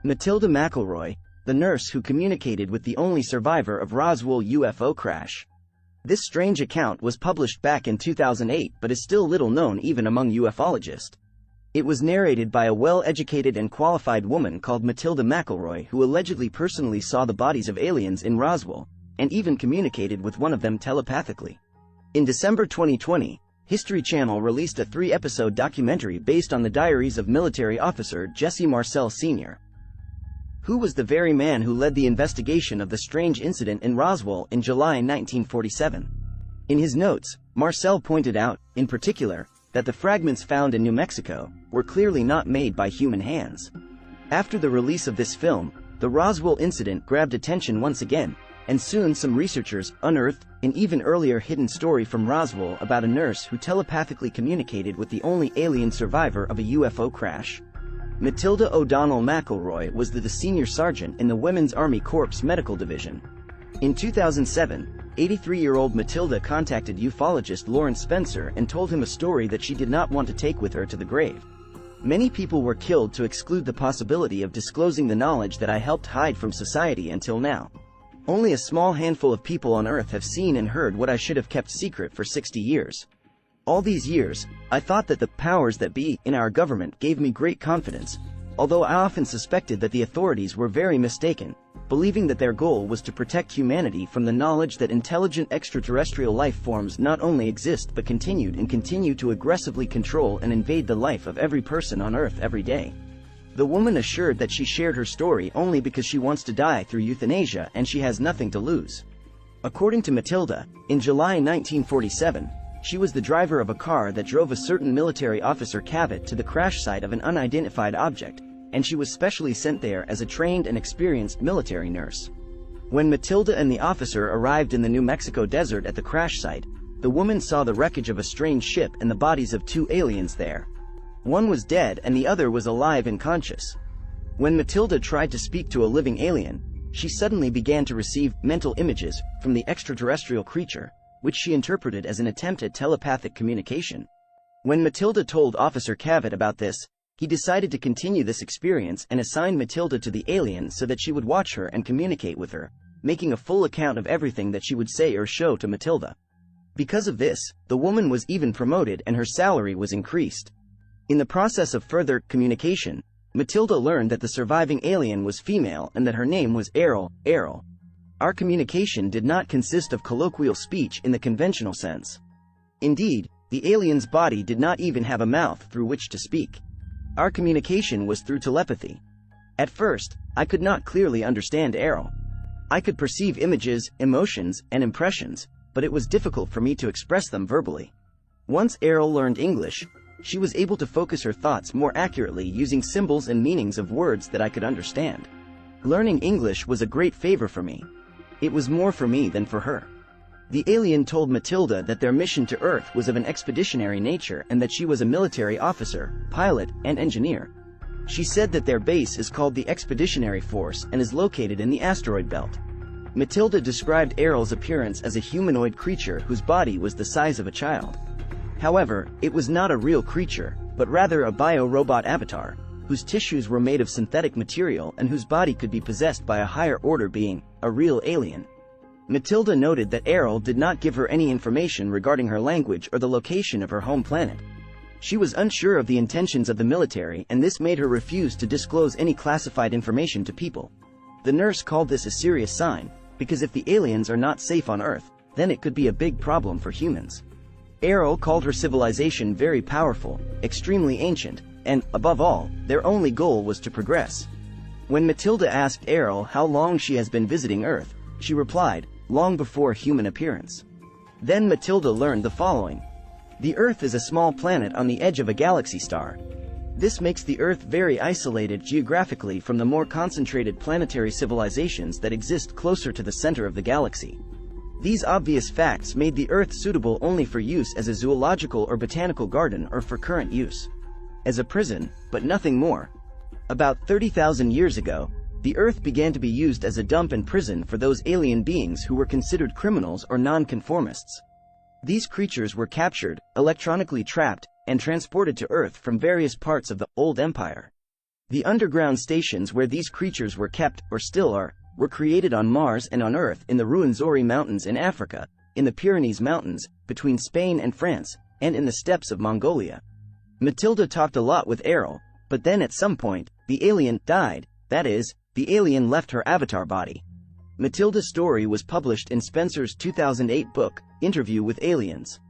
Matilda McElroy, the nurse who communicated with the only survivor of Roswell UFO crash. This strange account was published back in 2008 but is still little known even among ufologists. It was narrated by a well-educated and qualified woman called Matilda McElroy who allegedly personally saw the bodies of aliens in Roswell, and even communicated with one of them telepathically. In December 2020, History Channel released a 3-episode documentary based on the diaries of military officer Jesse Marcel Sr., who was the very man who led the investigation of the strange incident in Roswell in July 1947. In his notes, Marcel pointed out, in particular, that the fragments found in New Mexico were clearly not made by human hands. After the release of this film, the Roswell incident grabbed attention once again, and soon some researchers unearthed an even earlier hidden story from Roswell about a nurse who telepathically communicated with the only alien survivor of a UFO crash. Matilda O'Donnell McElroy was the senior sergeant in the Women's Army Corps Medical Division. In 2007, 83-year-old Matilda contacted ufologist Lawrence Spencer and told him a story that she did not want to take with her to the grave. Many people were killed to exclude the possibility of disclosing the knowledge that I helped hide from society until now. Only a small handful of people on Earth have seen and heard what I should have kept secret for 60 years. All these years, I thought that the powers that be in our government gave me great confidence, although I often suspected that the authorities were very mistaken, believing that their goal was to protect humanity from the knowledge that intelligent extraterrestrial life forms not only exist but continue to aggressively control and invade the life of every person on Earth every day. The woman assured that she shared her story only because she wants to die through euthanasia and she has nothing to lose. According to Matilda, in July 1947, she was the driver of a car that drove a certain military officer Cavett to the crash site of an unidentified object, and she was specially sent there as a trained and experienced military nurse. When Matilda and the officer arrived in the New Mexico desert at the crash site, the woman saw the wreckage of a strange ship and the bodies of 2 aliens there. One was dead and the other was alive and conscious. When Matilda tried to speak to a living alien, she suddenly began to receive mental images from the extraterrestrial creature, which she interpreted as an attempt at telepathic communication. When Matilda told Officer Cavett about this, he decided to continue this experience and assigned Matilda to the alien so that she would watch her and communicate with her, making a full account of everything that she would say or show to Matilda. Because of this, the woman was even promoted and her salary was increased. In the process of further communication, Matilda learned that the surviving alien was female and that her name was Errol. Our communication did not consist of colloquial speech in the conventional sense. Indeed, the alien's body did not even have a mouth through which to speak. Our communication was through telepathy. At first, I could not clearly understand Errol. I could perceive images, emotions, and impressions, but it was difficult for me to express them verbally. Once Errol learned English, she was able to focus her thoughts more accurately using symbols and meanings of words that I could understand. Learning English was a great favor for me. It was more for me than for her. The alien told Matilda that their mission to Earth was of an expeditionary nature and that she was a military officer, pilot, and engineer. She said that their base is called the Expeditionary Force and is located in the asteroid belt. Matilda described Errol's appearance as a humanoid creature whose body was the size of a child. However, it was not a real creature, but rather a bio-robot avatar, whose tissues were made of synthetic material and whose body could be possessed by a higher-order being, a real alien. Matilda noted that Errol did not give her any information regarding her language or the location of her home planet. She was unsure of the intentions of the military and this made her refuse to disclose any classified information to people. The nurse called this a serious sign, because if the aliens are not safe on Earth, then it could be a big problem for humans. Errol called her civilization very powerful, extremely ancient, and, above all, their only goal was to progress. When Matilda asked Errol how long she has been visiting Earth, she replied, long before human appearance. Then Matilda learned the following. The Earth is a small planet on the edge of a galaxy star. This makes the Earth very isolated geographically from the more concentrated planetary civilizations that exist closer to the center of the galaxy. These obvious facts made the Earth suitable only for use as a zoological or botanical garden or for current use. As a prison, but nothing more. About 30,000 years ago, the Earth began to be used as a dump and prison for those alien beings who were considered criminals or non-conformists. These creatures were captured, electronically trapped, and transported to Earth from various parts of the Old Empire. The underground stations where these creatures were kept, or still are, were created on Mars and on Earth in the Ruwenzori Mountains in Africa, in the Pyrenees Mountains, between Spain and France, and in the steppes of Mongolia. Matilda talked a lot with Errol, but then at some point, the alien died, that is, the alien left her avatar body. Matilda's story was published in Spencer's 2008 book, Interview with Aliens.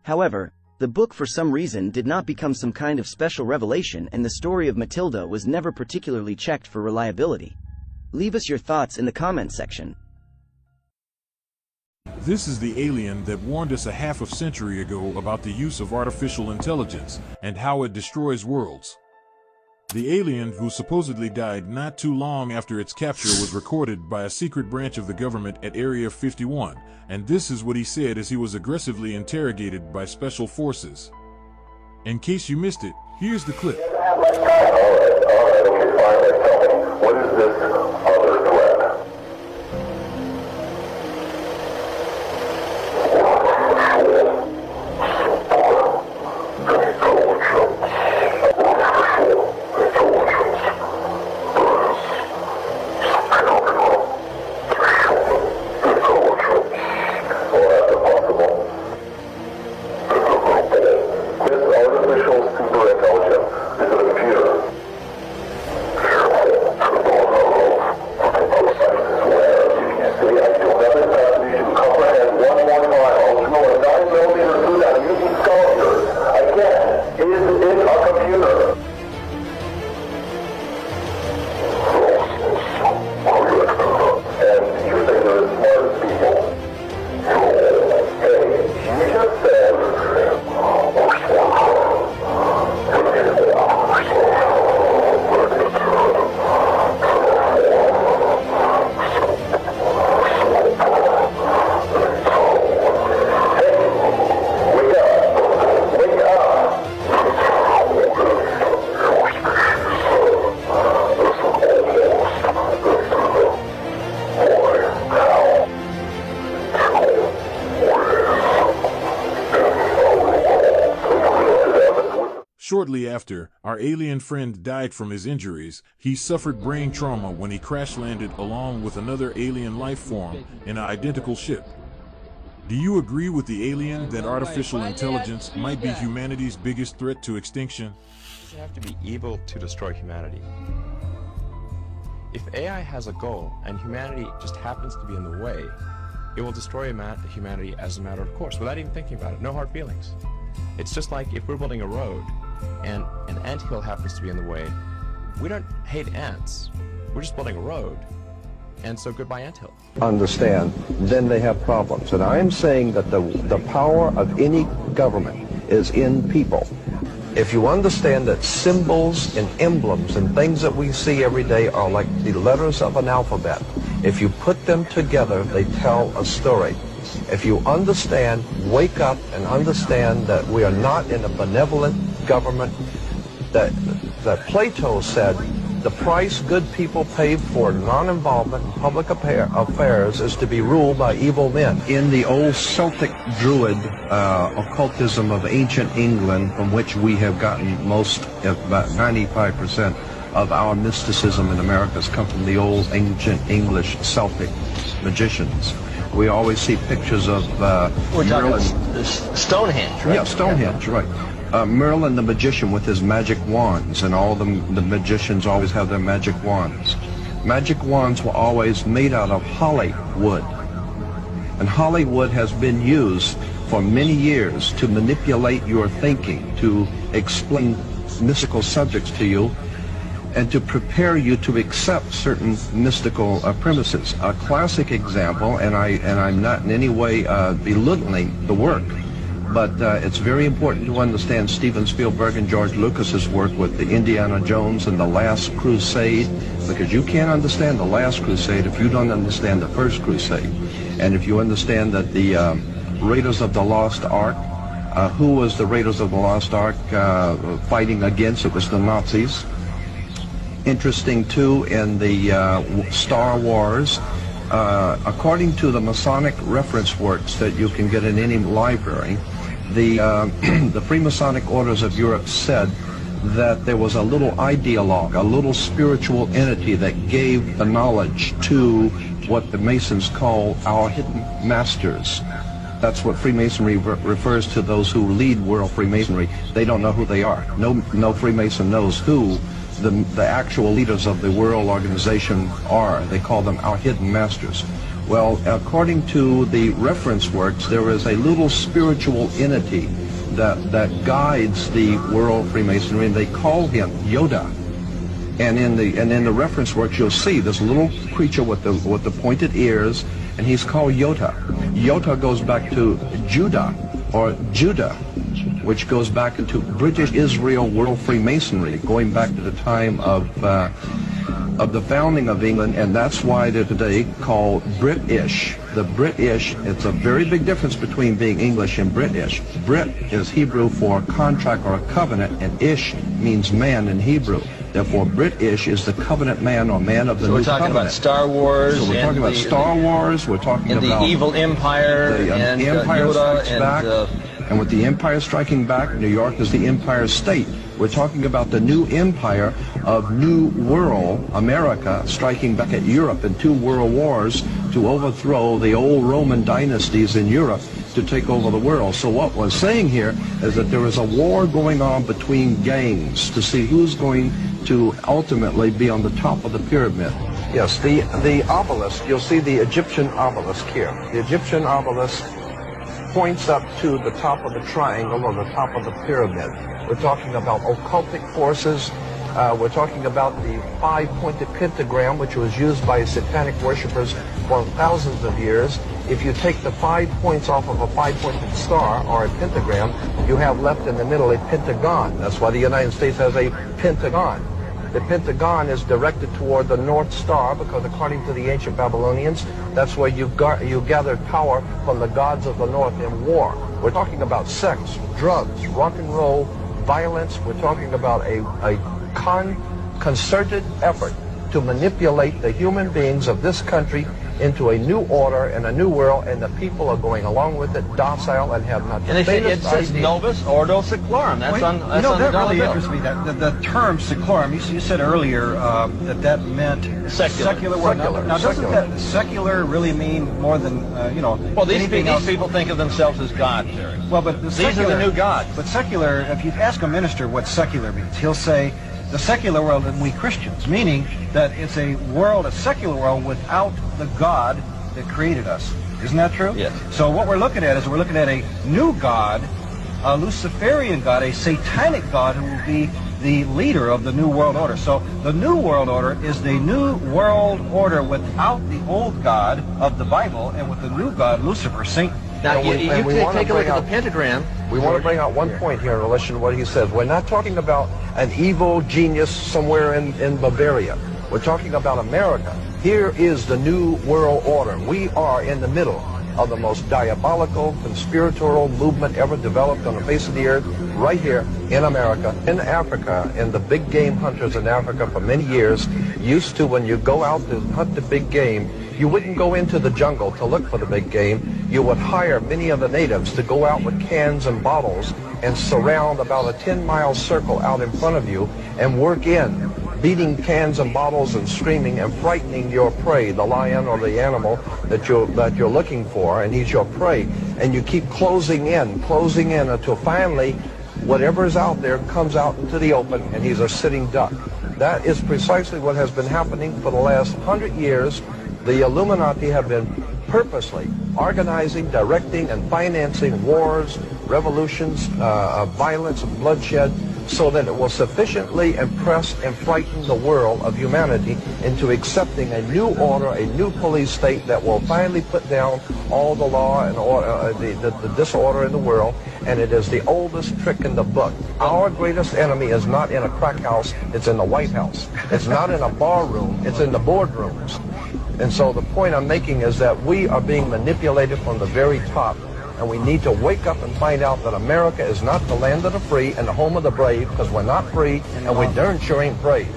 However, the book for some reason did not become some kind of special revelation, and the story of Matilda was never particularly checked for reliability. Leave us your thoughts in the comment section. This is the alien that warned us a half a century ago about the use of artificial intelligence and how it destroys worlds. The alien, who supposedly died not too long after its capture, was recorded by a secret branch of the government at Area 51, and this is what he said as he was aggressively interrogated by special forces. In case you missed it, here's the clip. All right, okay, finally tell me, what is this other threat? Shortly after, our alien friend died from his injuries. He suffered brain trauma when he crash-landed along with another alien life form in an identical ship. Do you agree with the alien that artificial intelligence might be humanity's biggest threat to extinction? You have to be evil to destroy humanity. If AI has a goal and humanity just happens to be in the way, it will destroy humanity as a matter of course, without even thinking about it. No hard feelings. It's just like if we're building a road and an anthill happens to be in the way, we don't hate ants. We're just building a road. And so goodbye anthill. Understand, then they have problems. And I'm saying that the power of any government is in people. If you understand that symbols and emblems and things that we see every day are like the letters of an alphabet, if you put them together, they tell a story. If you understand, wake up and understand that we are not in a benevolent government, that Plato said the price good people pay for non-involvement in public affairs is to be ruled by evil men. In the old Celtic Druid occultism of ancient England, from which we have gotten about 95% of our mysticism in America has come from the old ancient English Celtic magicians. We always see pictures of we're talking about Stonehenge, right? Yeah, Stonehenge, right. Merlin the magician with his magic wands, and all the magicians always have their magic wands. Magic wands were always made out of holly wood. And holly wood has been used for many years to manipulate your thinking, to explain mystical subjects to you, and to prepare you to accept certain mystical premises. A classic example, and I'm not in any way belittling the work, but it's very important to understand Steven Spielberg and George Lucas's work with the Indiana Jones and the Last Crusade, because you can't understand the Last Crusade if you don't understand the First Crusade. And if you understand that the Raiders of the Lost Ark, who was the Raiders of the Lost Ark fighting against? It was the Nazis. Interesting too, in the Star Wars, according to the Masonic reference works that you can get in any library, the Freemasonic Orders of Europe said that there was a little ideologue, a little spiritual entity that gave the knowledge to what the Masons call our hidden masters. That's what Freemasonry refers to, those who lead world Freemasonry. They don't know who they are. No Freemason knows who the actual leaders of the world organization are. They call them our hidden masters. Well, according to the reference works, there is a little spiritual entity that guides the world Freemasonry, and they call him Yoda. And in the reference works, you'll see this little creature with the pointed ears, and he's called Yota. Yota goes back to Judah, or Judah, which goes back into British Israel World Freemasonry, going back to the time of the founding of England, and that's why they're today called British. The British, it's a very big difference between being English and British. Brit is Hebrew for contract or a covenant, and Ish means man in Hebrew. Therefore, British is the covenant man or man of the new covenant. So we're talking about Star Wars. So we're talking about Star Wars. We're talking about the evil empire, the and Empire Yoda, Strikes Back. And with the Empire striking back, New York is the Empire State. We're talking about the new empire of New World, America, striking back at Europe in 2 world wars to overthrow the old Roman dynasties in Europe to take over the world. So what we're saying here is that there is a war going on between gangs to see who's going to ultimately be on the top of the pyramid. Yes, the obelisk, you'll see the Egyptian obelisk here. The Egyptian obelisk points up to the top of the triangle or the top of the pyramid. We're talking about occultic forces. We're talking about the 5-pointed pentagram, which was used by satanic worshippers for thousands of years. If you take the 5 points off of a 5-pointed star or a pentagram, you have left in the middle a pentagon. That's why the United States has a pentagon. The pentagon is directed toward the North Star because according to the ancient Babylonians, that's where you gathered power from the gods of the North in war. We're talking about sex, drugs, rock and roll, violence. We're talking about a concerted effort to manipulate the human beings of this country into a new order and a new world, and the people are going along with it, docile, and have not the And it says idea. Novus Ordo Seclorum. That's on You know, on that the dollar really bill. interests me. The term seclorum. You said earlier that meant Secular. world. Secular. Now, doesn't Secular. that secular really mean more than Well, these anything else? people think of themselves as God, Jerry. Well, but the These are secular, the new gods. But secular, if you ask a minister what secular means, he'll say the secular world and we Christians, meaning that it's a world, a secular world without the God that created us. Isn't that true? Yes. So what we're looking at is we're looking at a new God, a Luciferian God, a satanic God who will be the leader of the New World Order. So the New World Order is the New World Order without the old God of the Bible and with the new God, Lucifer, Satan. Now, And you we- and we can wanna take a look bring at out- the pentagram. We want to bring out one point here in relation to what he says. We're not talking about an evil genius somewhere in Bavaria. We're talking about America. Here is the New World Order. We are in the middle of the most diabolical, conspiratorial movement ever developed on the face of the earth, right here in America. In Africa, and the big game hunters in Africa for many years used to, when you go out to hunt the big game, you wouldn't go into the jungle to look for the big game. You would hire many of the natives to go out with cans and bottles and surround about a 10-mile circle out in front of you and work in, beating cans and bottles and screaming and frightening your prey, the lion or the animal that you're looking for, and he's your prey. And you keep closing in until finally whatever is out there comes out into the open and he's a sitting duck. That is precisely what has been happening for the last 100 years. The Illuminati have been purposely organizing, directing, and financing wars, revolutions, violence, and bloodshed, so that it will sufficiently impress and frighten the world of humanity into accepting a new order, a new police state that will finally put down all the law and order, the disorder in the world. And it is the oldest trick in the book. Our greatest enemy is not in a crack house, it's in the White House. It's not in a bar room, it's in the boardrooms. And so the point I'm making is that we are being manipulated from the very top. And we need to wake up and find out that America is not the land of the free and the home of the brave, because we're not free and we darn sure ain't brave.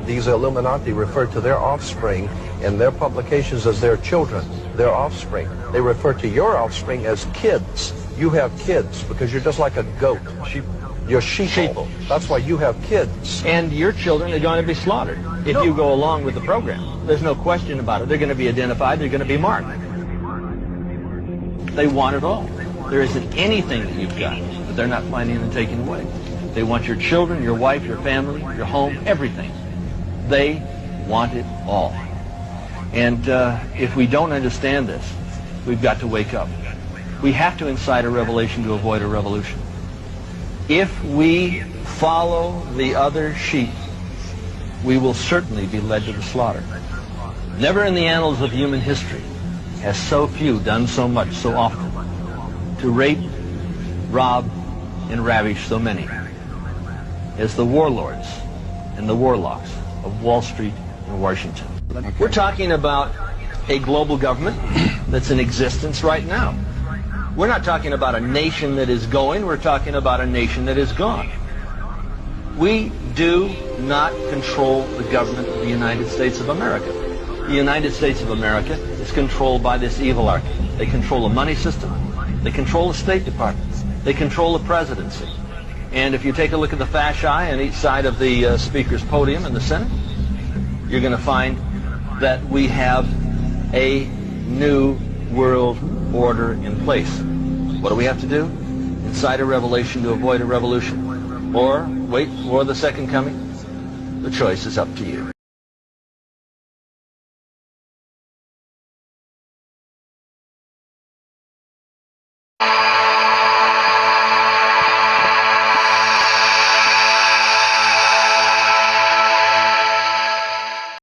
These Illuminati refer to their offspring in their publications as their children, their offspring. They refer to your offspring as kids. You have kids because you're just like a goat. You're sheeple. Sheeple. That's why you have kids. And your children are going to be slaughtered if you go along with the program. There's no question about it. They're going to be identified. They're going to be marked. They want it all. There isn't anything that you've got that they're not planning on taking away. They want your children, your wife, your family, your home, everything. They want it all. And if we don't understand this, we've got to wake up. We have to incite a revelation to avoid a revolution. If we follow the other sheep, we will certainly be led to the slaughter. Never in the annals of human history has so few done so much so often to rape, rob, and ravish so many as the warlords and the warlocks of Wall Street and Washington. We're talking about a global government that's in existence right now. We're not talking about a nation that is going, we're talking about a nation that is gone. We do not control the government of the United States of America. The United States of America is controlled by this evil arc. They control the money system. They control the State Department. They control the presidency. And if you take a look at the fasci on each side of the Speaker's podium in the Senate, you're going to find that we have a new world order in place. What do we have to do? Incite a revelation to avoid a revolution. Or wait for the second coming? The choice is up to you.